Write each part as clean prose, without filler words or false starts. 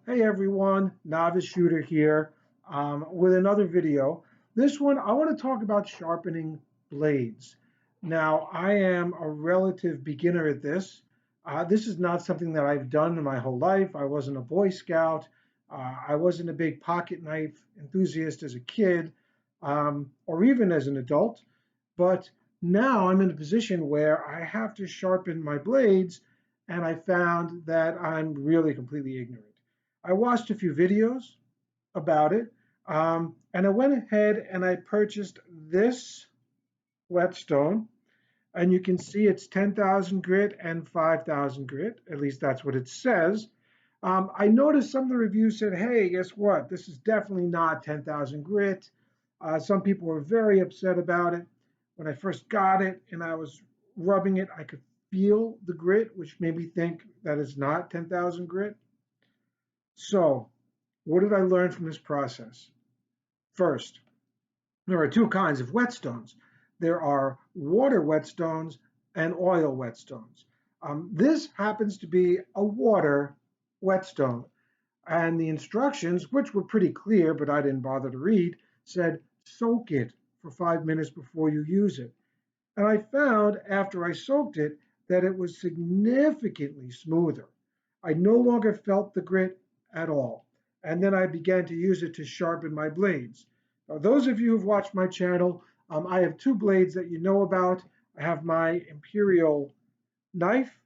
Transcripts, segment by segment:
Hey everyone, Novice Shooter here with another video. This one, I want to talk about sharpening blades. Now, I am a relative beginner at this. This is not something that I've done in my whole life. I wasn't a Boy Scout. I wasn't a big pocket knife enthusiast as a kid or even as an adult. But now I'm in a position where I have to sharpen my blades, and I found that I'm really completely ignorant. I watched a few videos about it, and I went ahead and I purchased this whetstone, and you can see it's 10,000 grit and 5,000 grit. At least that's what it says. I noticed some of the reviews said, hey, guess what? This is definitely not 10,000 grit. Some people were very upset about it. When I first got it and I was rubbing it, I could feel the grit, which made me think that it's not 10,000 grit. So, what did I learn from this process? First, there are two kinds of whetstones. There are water whetstones and oil whetstones. This happens to be a water whetstone. And the instructions, which were pretty clear, but I didn't bother to read, said soak it for 5 minutes before you use it. And I found after I soaked it that it was significantly smoother. I no longer felt the grit at all. And then I began to use it to sharpen my blades. Now, those of you who've watched my channel, I have two blades that you know about. I have my Imperial knife,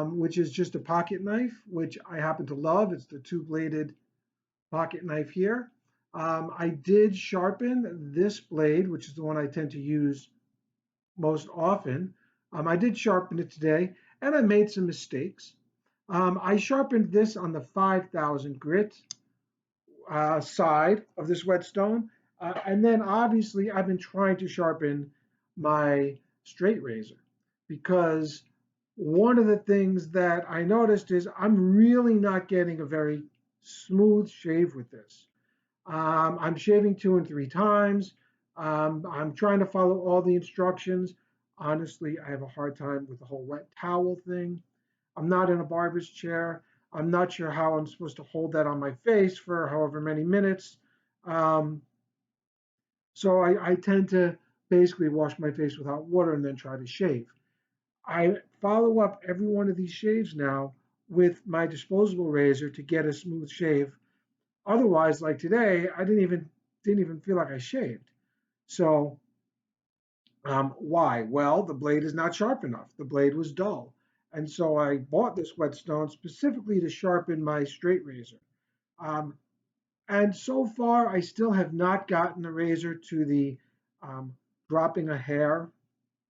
which is just a pocket knife, which I happen to love. It's the two-bladed pocket knife here. I did sharpen this blade, which is the one I tend to use most often. I did sharpen it today, and I made some mistakes. I sharpened this on the 5,000 grit side of this whetstone, and then obviously I've been trying to sharpen my straight razor because one of the things that I noticed is I'm really not getting a very smooth shave with this. I'm shaving 2 and 3 times. I'm trying to follow all the instructions. Honestly, I have a hard time with the whole wet towel thing. I'm not in a barber's chair. I'm not sure how I'm supposed to hold that on my face for however many minutes. Um, so I tend to basically wash my face without water and then try to shave. I follow up every one of these shaves now with my disposable razor to get a smooth shave. Otherwise, like today, I didn't even feel like I shaved. So why? Well, the blade is not sharp enough. The blade was dull. And so I bought this whetstone specifically to sharpen my straight razor. Um, and so far, I still have not gotten the razor to the um, dropping a hair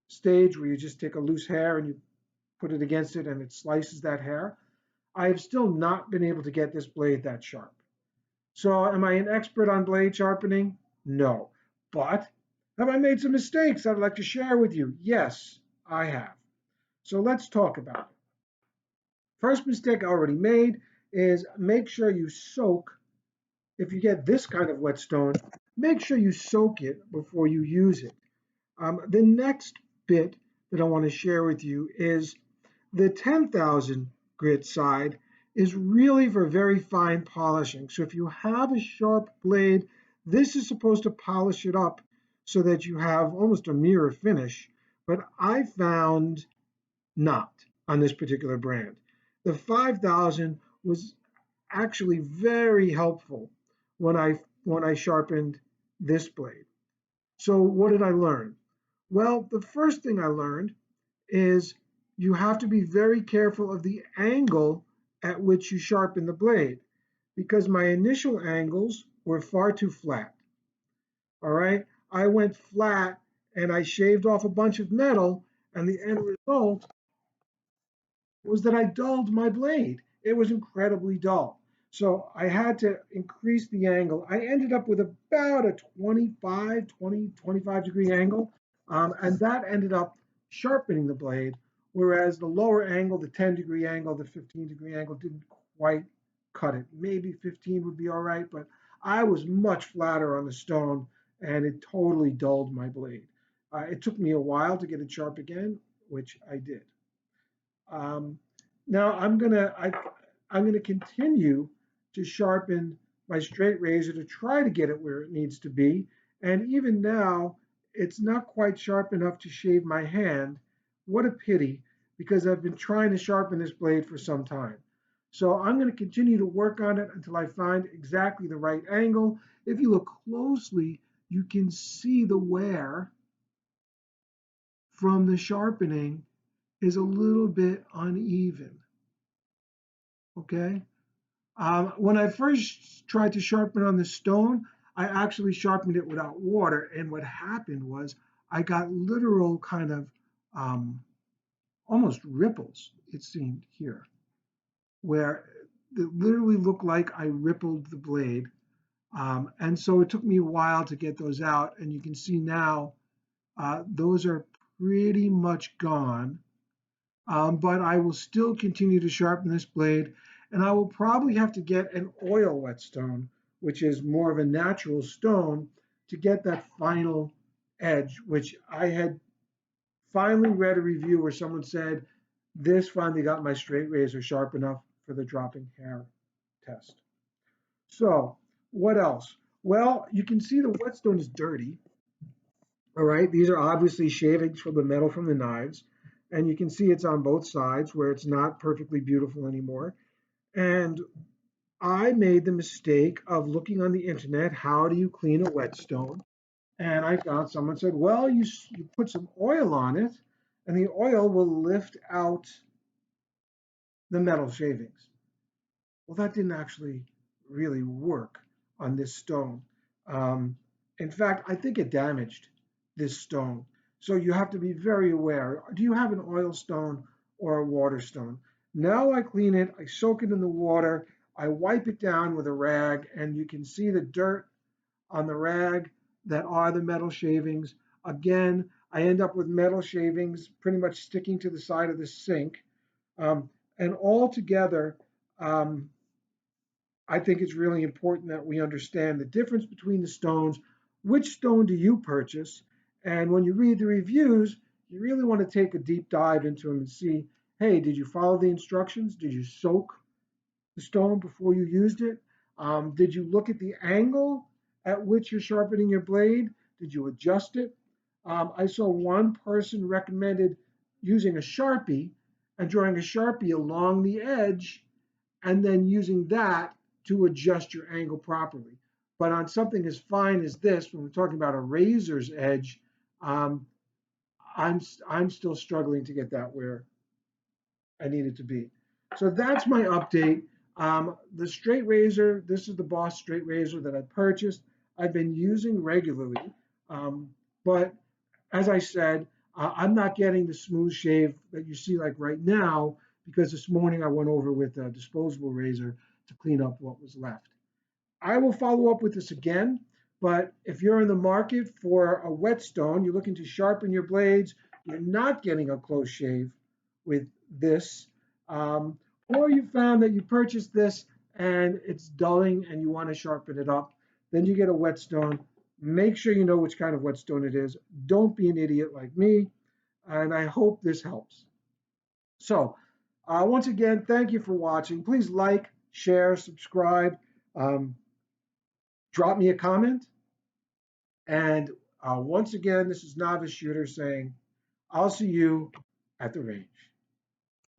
stage where you just take a loose hair and you put it against it and it slices that hair. I have still not been able to get this blade that sharp. So am I an expert on blade sharpening? No. But have I made some mistakes I'd like to share with you? Yes, I have. So let's talk about it. First mistake I already made is make sure you soak, if you get this kind of whetstone, make sure you soak it before you use it. The next bit that I want to share with you is the 10,000 grit side is really for very fine polishing. So if you have a sharp blade, this is supposed to polish it up so that you have almost a mirror finish. But I found not on this particular brand. The 5,000 was actually very helpful when I sharpened this blade. So what did I learn? Well, the first thing I learned is you have to be very careful of the angle at which you sharpen the blade because my initial angles were far too flat. All right. I went flat and I shaved off a bunch of metal, and the end result was that I dulled my blade. It was incredibly dull. So I had to increase the angle. I ended up with about a 25 degree angle. And that ended up sharpening the blade, whereas the lower angle, the 10-degree angle, the 15-degree angle didn't quite cut it. Maybe 15 would be all right, but I was much flatter on the stone and it totally dulled my blade. It took me a while to get it sharp again, which I did. Um, now I'm gonna continue to sharpen my straight razor to try to get it where it needs to be. And even now, it's not quite sharp enough to shave my hand. What a pity, because I've been trying to sharpen this blade for some time. So I'm going to continue to work on it until I find exactly the right angle. If you look closely, you can see the wear from the sharpening is a little bit uneven. Okay. When I first tried to sharpen on the stone, I actually sharpened it without water. And what happened was I got literal kind of um, almost ripples, it seemed here, where it literally looked like I rippled the blade. And so it took me a while to get those out. And you can see now those are pretty much gone. But I will still continue to sharpen this blade, and I will probably have to get an oil whetstone, which is more of a natural stone, to get that final edge, which I had finally read a review where someone said, this finally got my straight razor sharp enough for the dropping hair test. So what else? Well, you can see the whetstone is dirty. All right, these are obviously shavings from the metal from the knives. And you can see it's on both sides where it's not perfectly beautiful anymore. And I made the mistake of looking on the internet, how do you clean a whetstone? And I found someone said, well, you put some oil on it and the oil will lift out the metal shavings. Well, that didn't actually really work on this stone. Um, in fact, I think it damaged this stone. So you have to be very aware. Do you have an oil stone or a water stone? Now I clean it, I soak it in the water, I wipe it down with a rag, and you can see the dirt on the rag that are the metal shavings. Again, I end up with metal shavings pretty much sticking to the side of the sink. Um, and all together, um, I think it's really important that we understand the difference between the stones. Which stone do you purchase? And when you read the reviews, you really want to take a deep dive into them and see, hey, did you follow the instructions? Did you soak the stone before you used it? Did you look at the angle at which you're sharpening your blade? Did you adjust it? I saw one person recommended using a Sharpie and drawing a Sharpie along the edge and then using that to adjust your angle properly. But on something as fine as this, when we're talking about a razor's edge, um, I'm I'm still struggling to get that where I need it to be. So that's my update. The straight razor, this is the Boss straight razor that I purchased. I've been using regularly, um, but as I said, I'm not getting the smooth shave that you see like right now because this morning I went over with a disposable razor to clean up what was left. I will follow up with this again, but if you're in the market for a whetstone, you're looking to sharpen your blades, you're not getting a close shave with this, or you found that you purchased this and it's dulling and you want to sharpen it up, then you get a whetstone. Make sure you know which kind of whetstone it is. Don't be an idiot like me, and I hope this helps. So, once again, thank you for watching. Please like, share, subscribe. Um, Drop me a comment. And once again, this is Novice Shooter saying, I'll see you at the range.